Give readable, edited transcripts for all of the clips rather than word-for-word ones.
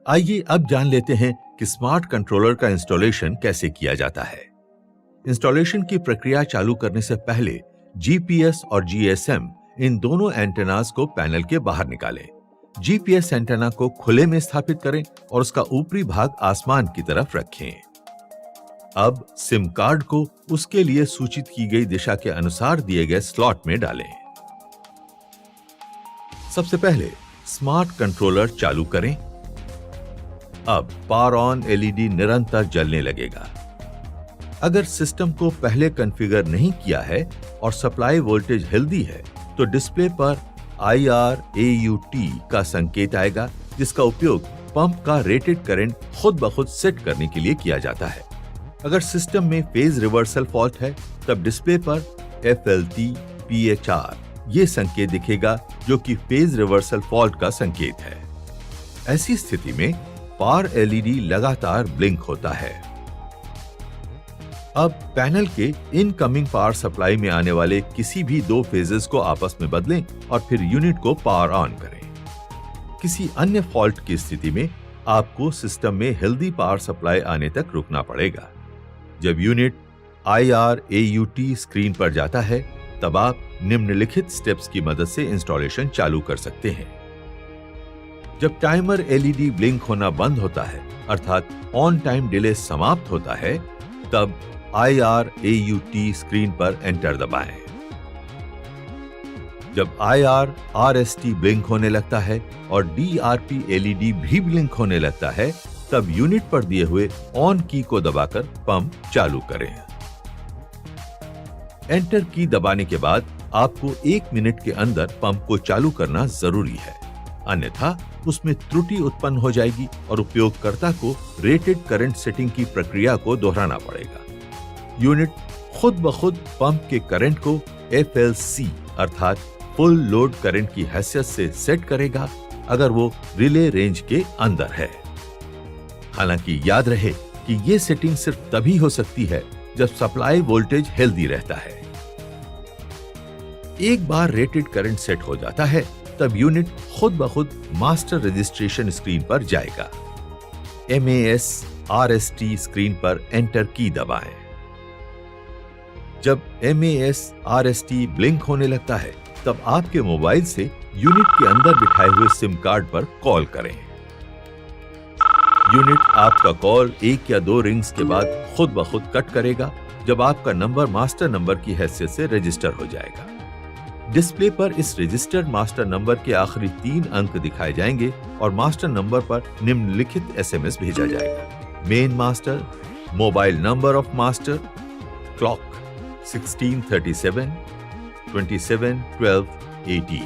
आइए अब जान लेते हैं कि स्मार्ट कंट्रोलर का इंस्टॉलेशन कैसे किया जाता है। इंस्टॉलेशन की प्रक्रिया चालू करने से पहले जीपीएस और जीएसएम इन दोनों एंटेनास को पैनल के बाहर निकालें। जीपीएस एंटेना को खुले में स्थापित करें और उसका ऊपरी भाग आसमान की तरफ रखें। अब सिम कार्ड को उसके लिए सूचित की गई दिशा के अनुसार दिए गए स्लॉट में डालें। सबसे पहले स्मार्ट कंट्रोलर चालू करें। अब पावर ऑन एलईडी निरंतर जलने लगेगा। अगर सिस्टम को पहले कॉन्फ़िगर नहीं किया है और सप्लाई वोल्टेज हेल्दी है तो डिस्प्ले पर IRAUT का संकेत आएगा, जिसका उपयोग पंप का रेटेड करंट खुद ब खुद सेट करने के लिए किया जाता है। अगर सिस्टम में फेज रिवर्सल फॉल्ट है तब डिस्प्ले पर FLT PHR ये संकेत दिखेगा, जो कि फेज रिवर्सल फॉल्ट का संकेत है। ऐसी स्थिति में पावर एलईडी लगातार ब्लिंक होता है। अब पैनल के इनकमिंग पावर सप्लाई में आने वाले किसी भी दो फेजेस को आपस में बदलें और फिर यूनिट को पावर ऑन करें। किसी अन्य फॉल्ट की स्थिति में आपको सिस्टम में हेल्दी पावर सप्लाई आने तक रुकना पड़ेगा। जब यूनिट IRAUT स्क्रीन पर जाता है तब आप निम्नलिखित स्टेप्स की मदद से इंस्टॉलेशन चालू कर सकते हैं। जब टाइमर एलईडी ब्लिंक होना बंद होता है, अर्थात ऑन टाइम डिले समाप्त होता है, तब IRAUT स्क्रीन पर एंटर दबाएं। जब IRRST ब्लिंक होने लगता है और DRP एलईडी भी ब्लिंक होने लगता है, तब यूनिट पर दिए हुए ऑन की को दबाकर पंप चालू करें। एंटर की दबाने के बाद आपको 1 मिनट के अंदर पंप को चालू करना जरूरी है, अन्यथा उसमें त्रुटि उत्पन्न हो जाएगी और उपयोगकर्ता को रेटेड करंट सेटिंग की प्रक्रिया को दोहराना पड़ेगा। यूनिट खुद ब खुद पंप के करंट को FLC अर्थात फुल लोड करंट की हैसियत से सेट करेगा अगर वो रिले रेंज के अंदर है। हालांकि याद रहे कि ये सेटिंग सिर्फ तभी हो सकती है जब सप्लाई वोल्टेज हेल्दी रहता है। एक बार रेटेड करंट सेट हो जाता है तब यूनिट खुद ब खुद मास्टर रजिस्ट्रेशन स्क्रीन पर जाएगा। MAS RST स्क्रीन पर एंटर की दबाएं। जब MAS RST ब्लिंक होने लगता है तब आपके मोबाइल से यूनिट के अंदर बिठाए हुए सिम कार्ड पर कॉल करें। यूनिट आपका कॉल 1 या 2 रिंग्स के बाद खुद ब खुद कट करेगा जब आपका नंबर मास्टर नंबर की हैसियत से रजिस्टर हो जाएगा। डिस्प्ले पर इस रजिस्टर्ड मास्टर नंबर के आखिरी 3 अंक दिखाए जाएंगे और मास्टर नंबर पर निम्नलिखित SMS भेजा जाएगा। Main master, mobile number of master, clock 1637 27 12 18।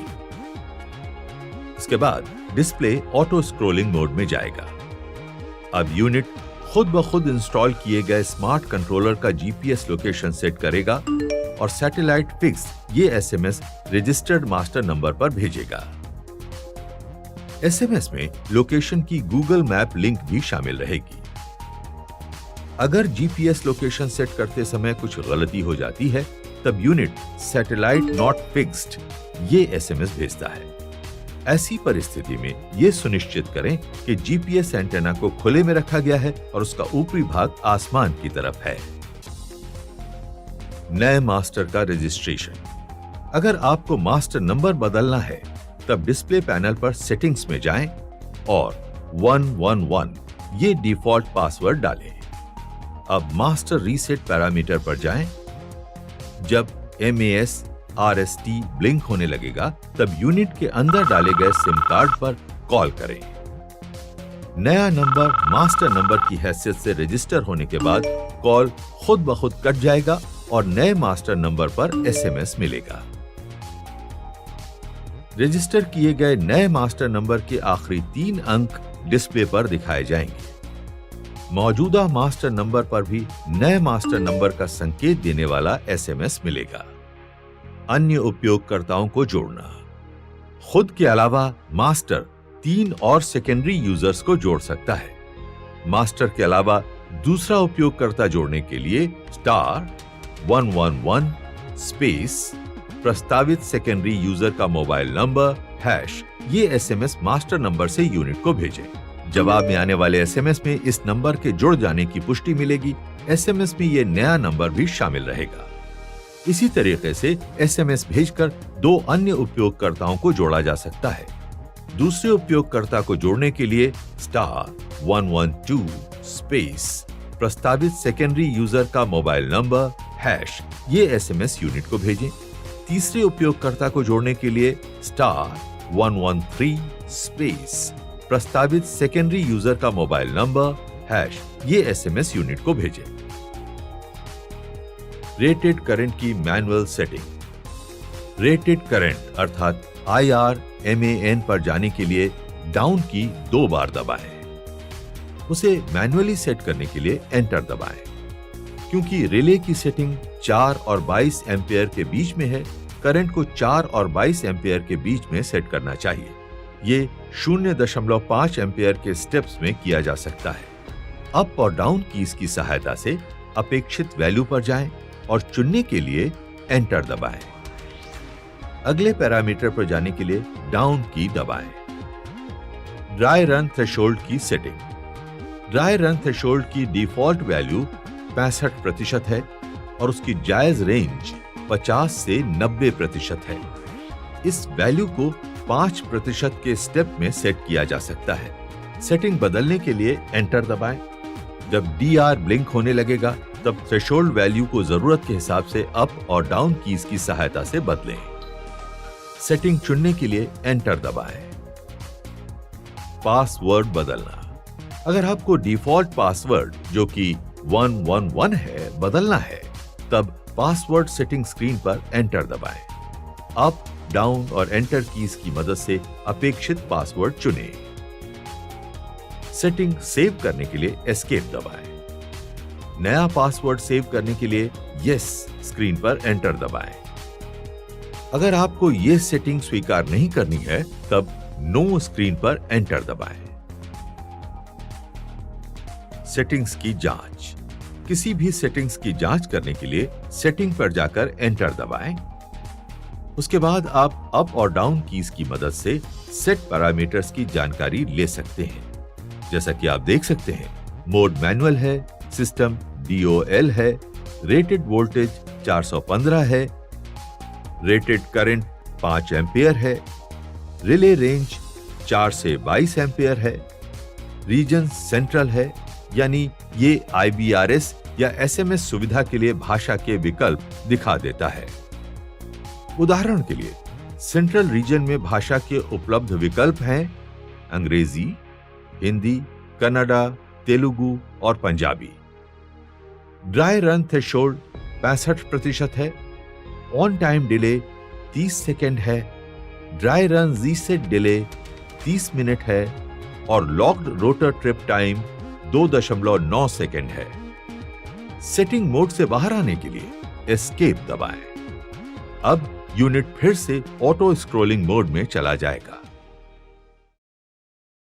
इसके बाद डिस्प्ले ऑटो स्क्रोलिंग मोड में जाएगा। अब यूनिट खुद ब खुद इंस्टॉल किए गए स्मार्ट कंट्रोलर का GPS लोकेशन सेट करेगा और सैटेलाइट फिक्स ये SMS रजिस्टर्ड मास्टर नंबर पर भेजेगा। SMS में लोकेशन की गूगल मैप लिंक भी शामिल रहेगी। अगर GPS लोकेशन सेट करते समय कुछ गलती हो जाती है तब यूनिट सैटेलाइट नॉट फिक्स्ड ये SMS भेजता है। ऐसी परिस्थिति में ये सुनिश्चित करें कि GPS एंटेना को खुले में रखा गया है और उसका ऊपरी भाग आसमान की तरफ है। नए मास्टर का रजिस्ट्रेशन। अगर आपको मास्टर नंबर बदलना है तब डिस्प्ले पैनल पर सेटिंग्स में जाएं और 111 ये डिफॉल्ट पासवर्ड डालें। अब मास्टर रीसेट पैरामीटर पर जाएं। जब MAS RST ब्लिंक होने लगे तब यूनिट के अंदर डाले गए सिम कार्ड पर कॉल करें। नया नंबर मास्टर नंबर की हैसियत से रजिस्टर होने के बाद कॉल खुद ब खुद कट जाएगा और नए मास्टर नंबर पर SMS मिलेगा। रजिस्टर किए गए नए मास्टर नंबर के आखिरी 3 अंक डिस्प्ले पर दिखाए जाएंगे। मौजूदा मास्टर नंबर पर भी नए मास्टर नंबर का संकेत देने वाला SMS मिलेगा। अन्य उपयोगकर्ताओं को जोड़ना। खुद के अलावा मास्टर 3 और सेकेंडरी यूजर्स को जोड़ सकता है। मास्टर के अलावा दूसरा उपयोगकर्ता जोड़ने के लिए *111 स्पेस प्रस्तावित सेकेंडरी यूजर का मोबाइल नंबर # ये SMS मास्टर नंबर से यूनिट को भेजें। जवाब में आने वाले एसएमएस में इस नंबर के जुड़ जाने की पुष्टि मिलेगी। एसएमएस में ये नया नंबर भी शामिल रहेगा। इसी तरीके से एसएमएस भेजकर दो अन्य उपयोगकर्ताओं को जोड़ा जा सकता है। दूसरे उपयोगकर्ता को जोड़ने के लिए *112 स्पेस प्रस्तावित सेकेंडरी यूजर का मोबाइल नंबर ये एसएमएस यूनिट को भेजें। तीसरे उपयोगकर्ता को जोड़ने के लिए *113 स्पेस प्रस्तावित सेकेंडरी यूजर का मोबाइल नंबर ये एसएमएस यूनिट को भेजें। रेटेड करंट की मैनुअल सेटिंग। रेटेड करंट अर्थात IRMAN पर जाने के लिए डाउन की 2 बार दबाएं। उसे मैन्युअली सेट करने के लिए एंटर दबाएं। क्योंकि रिले की सेटिंग 4 और 22 एम्पियर के बीच में है, करंट को 4 और 22 एम्पियर के बीच में सेट करना चाहिए। ये 0.5 एम्पियर के स्टेप्स में किया जा सकता है। अप और डाउन कीज की सहायता से अपेक्षित वैल्यू पर जाएं और चुनने के लिए एंटर दबाएं। अगले पैरामीटर पर जाने के लिए डाउन की दबाएं। ड्राई रन थ्रेशोल्ड की सेटिंग। ड्राई रन थ्रेशोल्ड की डिफॉल्ट वैल्यू 65% है और उसकी जायज रेंज 50 से 90% है। इस वैल्यू को 5% के स्टेप में सेट किया जा सकता है। सेटिंग बदलने के लिए एंटर दबाएं। जब DR ब्लिंक होने लगेगा तब थ्रेशोल्ड वैल्यू को जरूरत के हिसाब से अप और डाउन कीज की सहायता से बदलें। सेटिंग चुनने के लिए एंटर दबाएं। पासवर्ड बदलना। अगर आपको डिफॉल्ट पासवर्ड जो कि 111 है बदलना है तब पासवर्ड सेटिंग स्क्रीन पर एंटर दबाएं। अप, डाउन और एंटर कीज की मदद से अपेक्षित पासवर्ड चुनें। सेटिंग सेव करने के लिए एस्केप दबाएं। नया पासवर्ड सेव करने के लिए यस स्क्रीन पर एंटर दबाएं। अगर आपको ये सेटिंग स्वीकार नहीं करनी है तब नो स्क्रीन पर एंटर दबाएं। सेटिंग्स की जांच। किसी भी सेटिंग्स की जांच करने के लिए सेटिंग पर जाकर एंटर दबाएं। उसके बाद आप अप और डाउन कीज की मदद से सेट पैरामीटर्स की जानकारी ले सकते हैं। जैसा कि आप देख सकते हैं, मोड मैनुअल है, सिस्टम DOL है, रेटेड वोल्टेज 415 है, रेटेड करंट 5 एम्पियर है, रिले रेंज 4 से 22 एम्पियर है, रीजन सेंट्रल है, यानी ये IBRS या SMS सुविधा के लिए भाषा के विकल्प दिखा देता है। उदाहरण के लिए सेंट्रल रीजन में भाषा के उपलब्ध विकल्प हैं अंग्रेजी, हिंदी, कन्नड़ा, तेलुगु और पंजाबी। ड्राई रन थ्रेशोल्ड 65% है। ऑन टाइम डिले 30 सेकेंड है। Dry run reset delay 30 minute है और locked rotor trip time 2.9 second है। सेटिंग मोड से बाहर आने के लिए एस्केप दबाएं। अब यूनिट फिर से ऑटो स्क्रोलिंग मोड में चला जाएगा।